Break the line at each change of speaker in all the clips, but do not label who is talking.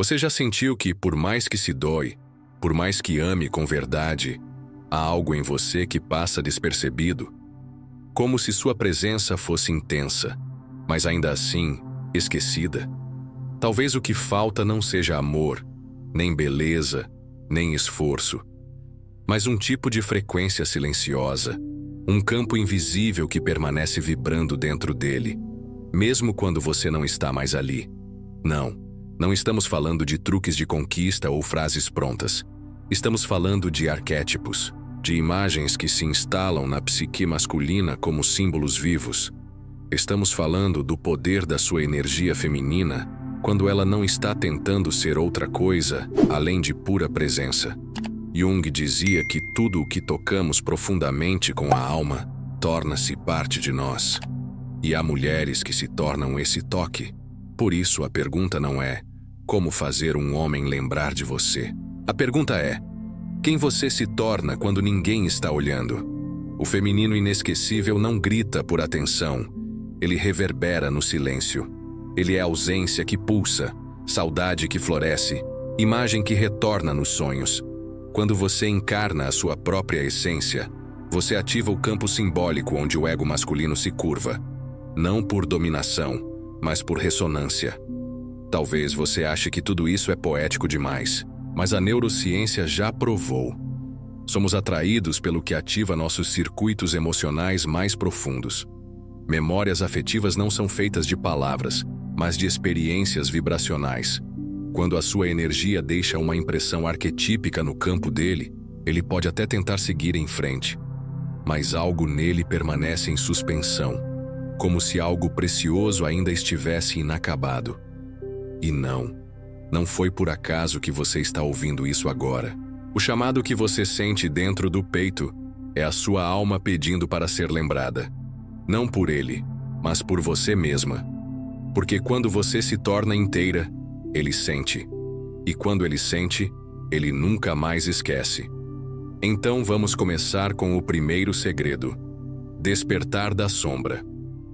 Você já sentiu que, por mais que se doe, por mais que ame com verdade, há algo em você que passa despercebido? Como se sua presença fosse intensa, mas ainda assim, esquecida? Talvez o que falta não seja amor, nem beleza, nem esforço, mas um tipo de frequência silenciosa, um campo invisível que permanece vibrando dentro dele, mesmo quando você não está mais ali. Não estamos falando de truques de conquista ou frases prontas. Estamos falando de arquétipos, de imagens que se instalam na psique masculina como símbolos vivos. Estamos falando do poder da sua energia feminina quando ela não está tentando ser outra coisa além de pura presença. Jung dizia que tudo o que tocamos profundamente com a alma torna-se parte de nós. E há mulheres que se tornam esse toque. Por isso a pergunta não é como fazer um homem lembrar de você. A pergunta é: quem você se torna quando ninguém está olhando? O feminino inesquecível não grita por atenção. Ele reverbera no silêncio. Ele é ausência que pulsa, saudade que floresce, imagem que retorna nos sonhos. Quando você encarna a sua própria essência, você ativa o campo simbólico onde o ego masculino se curva. Não por dominação, mas por ressonância. Talvez você ache que tudo isso é poético demais, mas a neurociência já provou. Somos atraídos pelo que ativa nossos circuitos emocionais mais profundos. Memórias afetivas não são feitas de palavras, mas de experiências vibracionais. Quando a sua energia deixa uma impressão arquetípica no campo dele, ele pode até tentar seguir em frente, mas algo nele permanece em suspensão, como se algo precioso ainda estivesse inacabado. E não foi por acaso que você está ouvindo isso agora. O chamado que você sente dentro do peito é a sua alma pedindo para ser lembrada. Não por ele, mas por você mesma. Porque quando você se torna inteira, ele sente. E quando ele sente, ele nunca mais esquece. Então vamos começar com o primeiro segredo: despertar da sombra.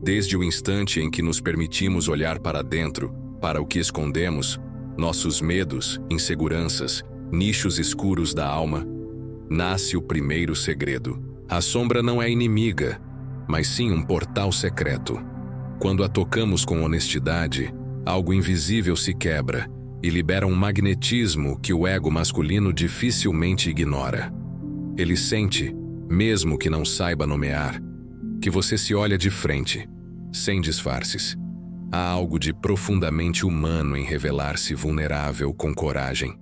Desde o instante em que nos permitimos olhar para dentro, para o que escondemos, nossos medos, inseguranças, nichos escuros da alma, nasce o primeiro segredo. A sombra não é inimiga, mas sim um portal secreto. Quando a tocamos com honestidade, algo invisível se quebra e libera um magnetismo que o ego masculino dificilmente ignora. Ele sente, mesmo que não saiba nomear, que você se olha de frente, sem disfarces. Há algo de profundamente humano em revelar-se vulnerável com coragem.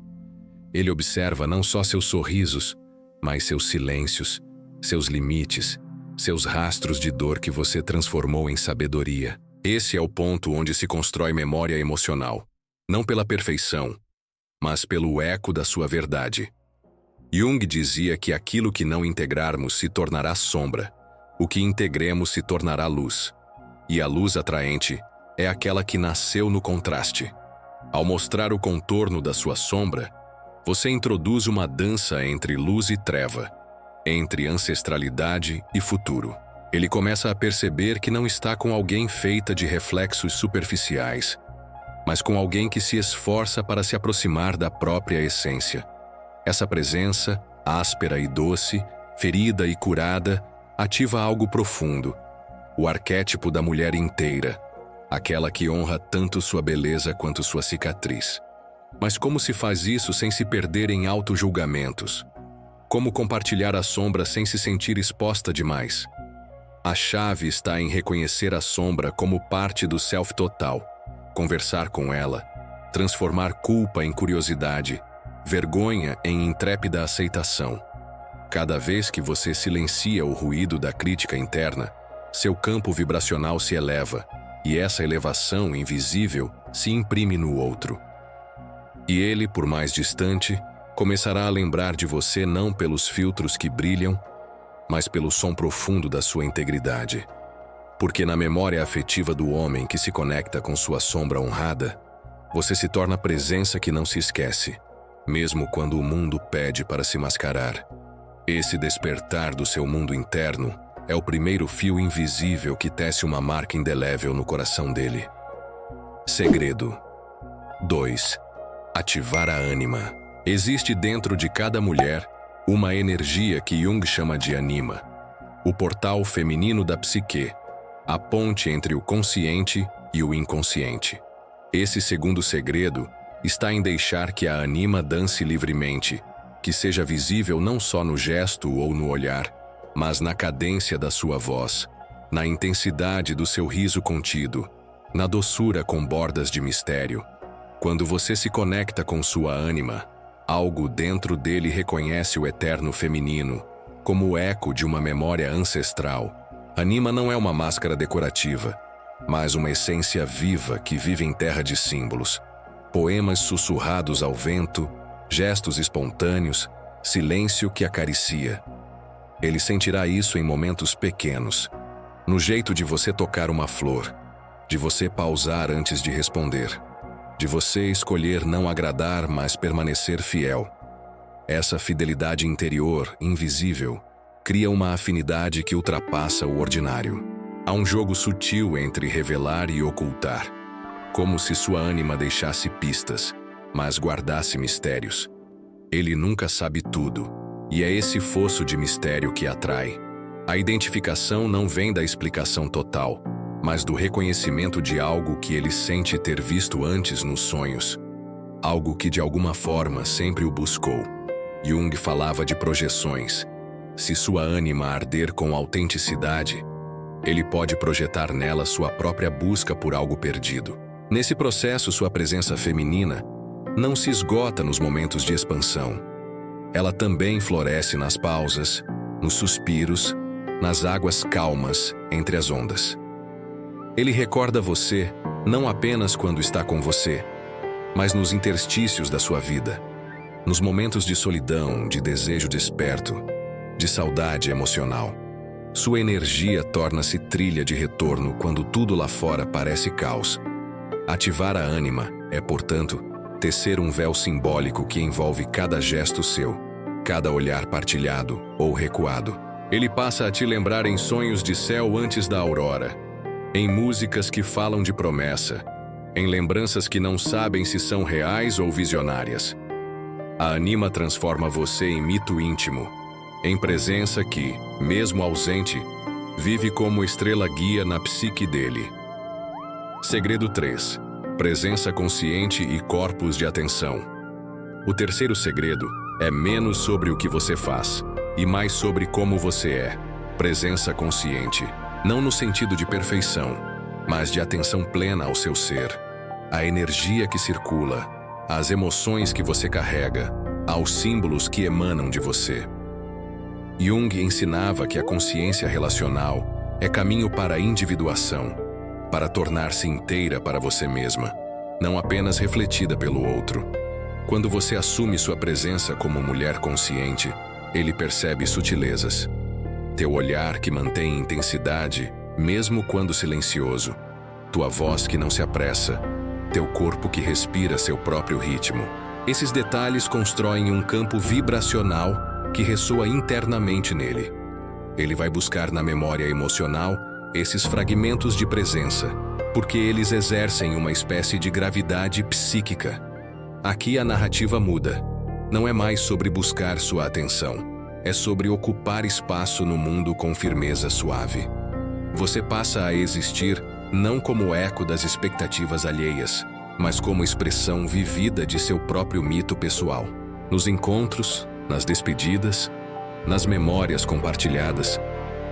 Ele observa não só seus sorrisos, mas seus silêncios, seus limites, seus rastros de dor que você transformou em sabedoria. Esse é o ponto onde se constrói memória emocional, não pela perfeição, mas pelo eco da sua verdade. Jung dizia que aquilo que não integrarmos se tornará sombra, o que integremos se tornará luz. E a luz atraente é aquela que nasceu no contraste. Ao mostrar o contorno da sua sombra, você introduz uma dança entre luz e treva, entre ancestralidade e futuro. Ele começa a perceber que não está com alguém feita de reflexos superficiais, mas com alguém que se esforça para se aproximar da própria essência. Essa presença, áspera e doce, ferida e curada, ativa algo profundo, o arquétipo da mulher inteira, aquela que honra tanto sua beleza quanto sua cicatriz. Mas como se faz isso sem se perder em auto-julgamentos? Como compartilhar a sombra sem se sentir exposta demais? A chave está em reconhecer a sombra como parte do self total, conversar com ela, transformar culpa em curiosidade, vergonha em intrépida aceitação. Cada vez que você silencia o ruído da crítica interna, seu campo vibracional se eleva, e essa elevação invisível se imprime no outro. E ele, por mais distante, começará a lembrar de você não pelos filtros que brilham, mas pelo som profundo da sua integridade. Porque na memória afetiva do homem que se conecta com sua sombra honrada, você se torna presença que não se esquece, mesmo quando o mundo pede para se mascarar. Esse despertar do seu mundo interno é o primeiro fio invisível que tece uma marca indelével no coração dele. Segredo 2. Ativar a ânima. Existe dentro de cada mulher uma energia que Jung chama de anima, o portal feminino da psique, a ponte entre o consciente e o inconsciente. Esse segundo segredo está em deixar que a anima dance livremente, que seja visível não só no gesto ou no olhar, mas na cadência da sua voz, na intensidade do seu riso contido, na doçura com bordas de mistério. Quando você se conecta com sua ânima, algo dentro dele reconhece o eterno feminino, como o eco de uma memória ancestral. Anima não é uma máscara decorativa, mas uma essência viva que vive em terra de símbolos, poemas sussurrados ao vento, gestos espontâneos, silêncio que acaricia. Ele sentirá isso em momentos pequenos, no jeito de você tocar uma flor, de você pausar antes de responder, de você escolher não agradar, mas permanecer fiel. Essa fidelidade interior, invisível, cria uma afinidade que ultrapassa o ordinário. Há um jogo sutil entre revelar e ocultar, como se sua ânima deixasse pistas, mas guardasse mistérios. Ele nunca sabe tudo, e é esse fosso de mistério que atrai. A identificação não vem da explicação total, mas do reconhecimento de algo que ele sente ter visto antes nos sonhos. Algo que de alguma forma sempre o buscou. Jung falava de projeções. Se sua ânima arder com autenticidade, ele pode projetar nela sua própria busca por algo perdido. Nesse processo, sua presença feminina não se esgota nos momentos de expansão. Ela também floresce nas pausas, nos suspiros, nas águas calmas entre as ondas. Ele recorda você não apenas quando está com você, mas nos interstícios da sua vida, nos momentos de solidão, de desejo desperto, de saudade emocional. Sua energia torna-se trilha de retorno quando tudo lá fora parece caos. Ativar a ânima é, portanto, tecer um véu simbólico que envolve cada gesto seu, cada olhar partilhado ou recuado. Ele passa a te lembrar em sonhos de céu antes da aurora, em músicas que falam de promessa, em lembranças que não sabem se são reais ou visionárias. A anima transforma você em mito íntimo, em presença que, mesmo ausente, vive como estrela guia na psique dele. Segredo 3. Presença consciente e corpos de atenção. O terceiro segredo é menos sobre o que você faz e mais sobre como você é. Presença consciente, não no sentido de perfeição, mas de atenção plena ao seu ser, à energia que circula, às emoções que você carrega, aos símbolos que emanam de você. Jung ensinava que a consciência relacional é caminho para a individuação, para tornar-se inteira para você mesma, não apenas refletida pelo outro. Quando você assume sua presença como mulher consciente, ele percebe sutilezas. Teu olhar que mantém intensidade, mesmo quando silencioso. Tua voz que não se apressa. Teu corpo que respira seu próprio ritmo. Esses detalhes constroem um campo vibracional que ressoa internamente nele. Ele vai buscar na memória emocional esses fragmentos de presença, porque eles exercem uma espécie de gravidade psíquica. Aqui a narrativa muda. Não é mais sobre buscar sua atenção, é sobre ocupar espaço no mundo com firmeza suave. Você passa a existir não como eco das expectativas alheias, mas como expressão vivida de seu próprio mito pessoal. Nos encontros, nas despedidas, nas memórias compartilhadas,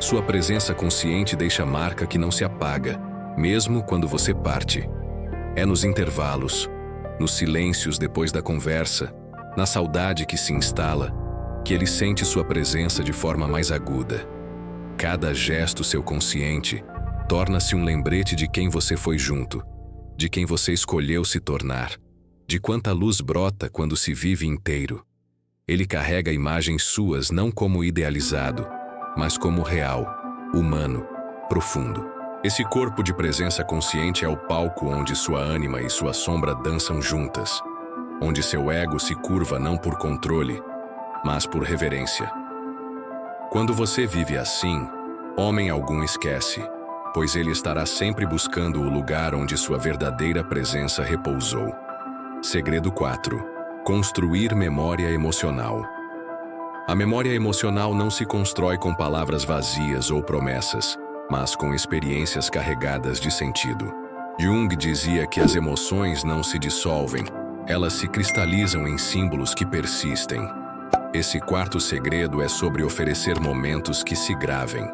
sua presença consciente deixa marca que não se apaga, mesmo quando você parte. É nos intervalos, nos silêncios depois da conversa, na saudade que se instala, que ele sente sua presença de forma mais aguda. Cada gesto seu consciente torna-se um lembrete de quem você foi junto, de quem você escolheu se tornar, de quanta luz brota quando se vive inteiro. Ele carrega imagens suas não como idealizado, mas como real, humano, profundo. Esse corpo de presença consciente é o palco onde sua ânima e sua sombra dançam juntas, onde seu ego se curva não por controle, mas por reverência. Quando você vive assim, homem algum esquece, pois ele estará sempre buscando o lugar onde sua verdadeira presença repousou. Segredo 4. Construir memória emocional. A memória emocional não se constrói com palavras vazias ou promessas, mas com experiências carregadas de sentido. Jung dizia que as emoções não se dissolvem, elas se cristalizam em símbolos que persistem. Esse quarto segredo é sobre oferecer momentos que se gravem,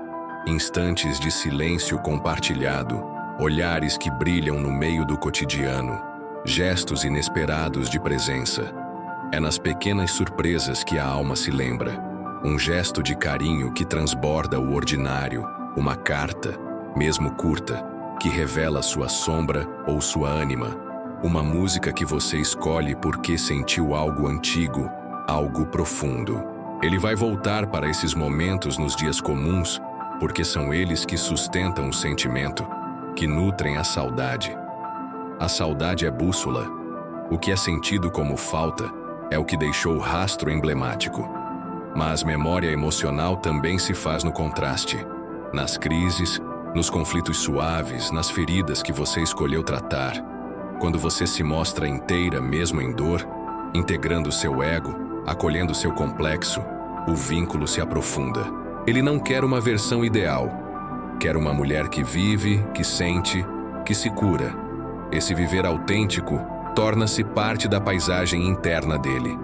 instantes de silêncio compartilhado, olhares que brilham no meio do cotidiano, gestos inesperados de presença. É nas pequenas surpresas que a alma se lembra. Um gesto de carinho que transborda o ordinário, uma carta, mesmo curta, que revela sua sombra ou sua ânima. Uma música que você escolhe porque sentiu algo antigo, algo profundo. Ele vai voltar para esses momentos nos dias comuns, porque são eles que sustentam o sentimento, que nutrem a saudade. A saudade é bússola. O que é sentido como falta é o que deixou o rastro emblemático. Mas memória emocional também se faz no contraste, nas crises, nos conflitos suaves, nas feridas que você escolheu tratar. Quando você se mostra inteira mesmo em dor, integrando seu ego, acolhendo seu complexo, o vínculo se aprofunda. Ele não quer uma versão ideal. Quer uma mulher que vive, que sente, que se cura. Esse viver autêntico torna-se parte da paisagem interna dele.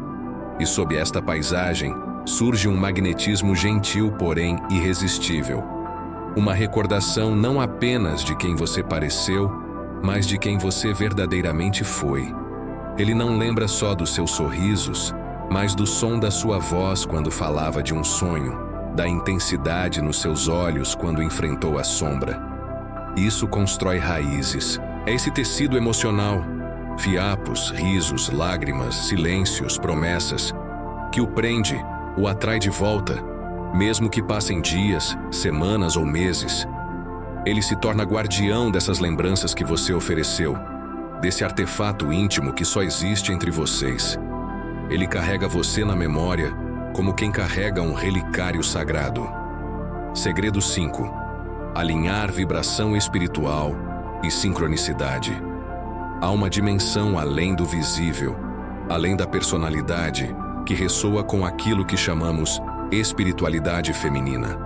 E sob esta paisagem surge um magnetismo gentil, porém irresistível. Uma recordação não apenas de quem você pareceu, mas de quem você verdadeiramente foi. Ele não lembra só dos seus sorrisos, mas do som da sua voz quando falava de um sonho, da intensidade nos seus olhos quando enfrentou a sombra. Isso constrói raízes. É esse tecido emocional, fiapos, risos, lágrimas, silêncios, promessas, que o prende, o atrai de volta, mesmo que passem dias, semanas ou meses. Ele se torna guardião dessas lembranças que você ofereceu, desse artefato íntimo que só existe entre vocês. Ele carrega você na memória como quem carrega um relicário sagrado. Segredo 5. Alinhar vibração espiritual e sincronicidade. Há uma dimensão além do visível, além da personalidade, que ressoa com aquilo que chamamos espiritualidade feminina.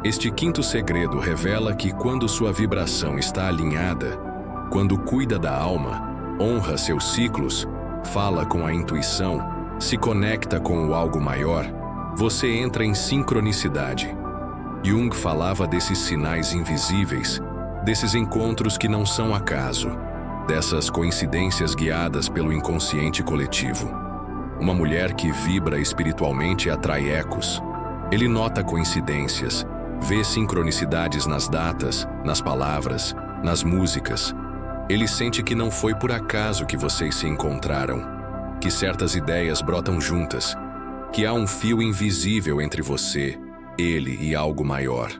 Este quinto segredo revela que quando sua vibração está alinhada, quando cuida da alma, honra seus ciclos, fala com a intuição, se conecta com o algo maior, você entra em sincronicidade. Jung falava desses sinais invisíveis, desses encontros que não são acaso, dessas coincidências guiadas pelo inconsciente coletivo. Uma mulher que vibra espiritualmente atrai ecos. Ele nota coincidências, vê sincronicidades nas datas, nas palavras, nas músicas. Ele sente que não foi por acaso que vocês se encontraram, que certas ideias brotam juntas, que há um fio invisível entre você, ele e algo maior.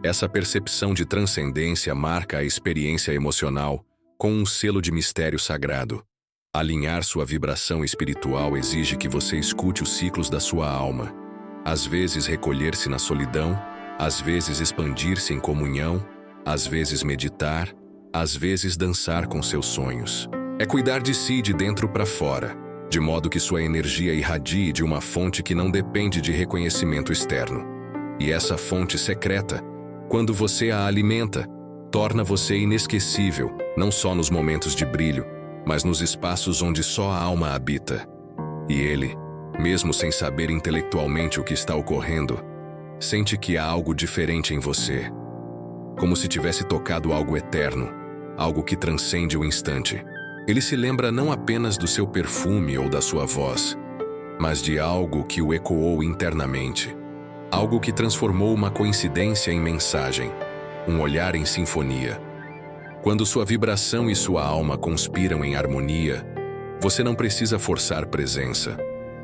Essa percepção de transcendência marca a experiência emocional com um selo de mistério sagrado. Alinhar sua vibração espiritual exige que você escute os ciclos da sua alma. Às vezes recolher-se na solidão, às vezes expandir-se em comunhão, às vezes meditar, às vezes dançar com seus sonhos. É cuidar de si de dentro para fora, de modo que sua energia irradie de uma fonte que não depende de reconhecimento externo. E essa fonte secreta, quando você a alimenta, torna você inesquecível, não só nos momentos de brilho, mas nos espaços onde só a alma habita. E ele, mesmo sem saber intelectualmente o que está ocorrendo, sente que há algo diferente em você, como se tivesse tocado algo eterno, algo que transcende o instante. Ele se lembra não apenas do seu perfume ou da sua voz, mas de algo que o ecoou internamente, algo que transformou uma coincidência em mensagem, um olhar em sinfonia. Quando sua vibração e sua alma conspiram em harmonia, você não precisa forçar presença.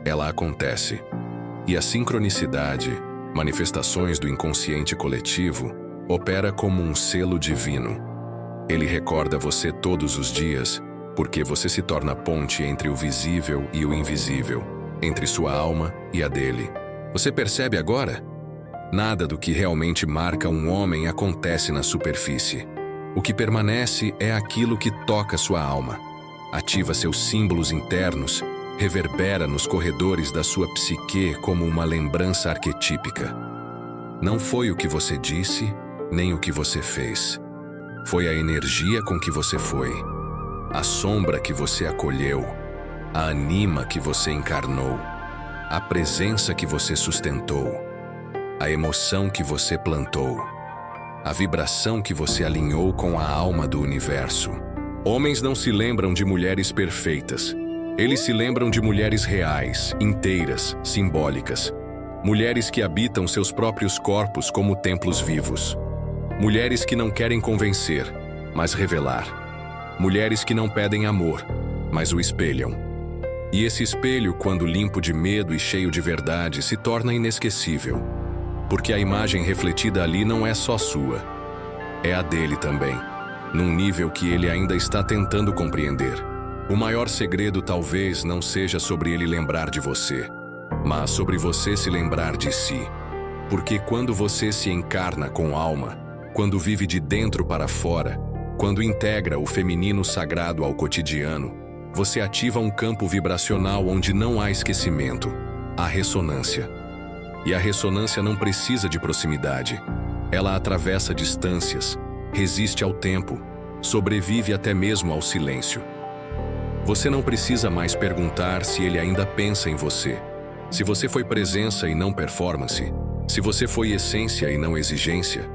Ela acontece. E a sincronicidade, manifestações do inconsciente coletivo, opera como um selo divino. Ele recorda você todos os dias, porque você se torna ponte entre o visível e o invisível, entre sua alma e a dele. Você percebe agora? Nada do que realmente marca um homem acontece na superfície. O que permanece é aquilo que toca sua alma. ativa seus símbolos internos, reverbera nos corredores da sua psique como uma lembrança arquetípica. Não foi o que você disse, nem o que você fez. Foi a energia com que você foi, a sombra que você acolheu, a anima que você encarnou, a presença que você sustentou, a emoção que você plantou, a vibração que você alinhou com a alma do universo. Homens não se lembram de mulheres perfeitas. Eles se lembram de mulheres reais, inteiras, simbólicas. Mulheres que habitam seus próprios corpos como templos vivos. Mulheres que não querem convencer, mas revelar. Mulheres que não pedem amor, mas o espelham. E esse espelho, quando limpo de medo e cheio de verdade, se torna inesquecível. Porque a imagem refletida ali não é só sua. É a dele também, num nível que ele ainda está tentando compreender. O maior segredo talvez não seja sobre ele lembrar de você, mas sobre você se lembrar de si. Porque quando você se encarna com alma, quando vive de dentro para fora, quando integra o feminino sagrado ao cotidiano, você ativa um campo vibracional onde não há esquecimento, há ressonância. E a ressonância não precisa de proximidade. Ela atravessa distâncias, resiste ao tempo, sobrevive até mesmo ao silêncio. Você não precisa mais perguntar se ele ainda pensa em você. Se você foi presença e não performance, se você foi essência e não exigência,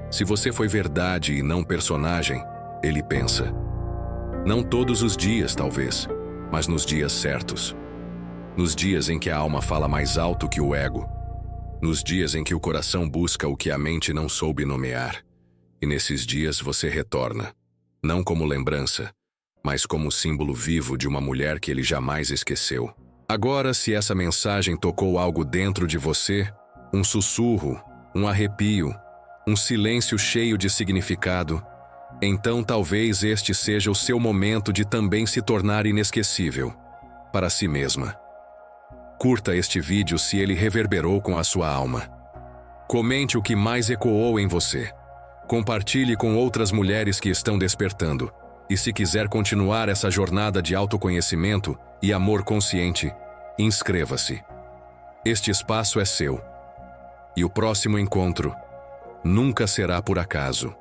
se você foi verdade e não personagem, ele pensa. Não todos os dias, talvez, mas nos dias certos. Nos dias em que a alma fala mais alto que o ego. Nos dias em que o coração busca o que a mente não soube nomear. E nesses dias você retorna, não como lembrança, mas como símbolo vivo de uma mulher que ele jamais esqueceu. Agora, se essa mensagem tocou algo dentro de você, um sussurro, um arrepio, um silêncio cheio de significado, então talvez este seja o seu momento de também se tornar inesquecível, para si mesma. Curta este vídeo se ele reverberou com a sua alma. Comente o que mais ecoou em você. Compartilhe com outras mulheres que estão despertando. E se quiser continuar essa jornada de autoconhecimento e amor consciente, inscreva-se. Este espaço é seu. E o próximo encontro nunca será por acaso.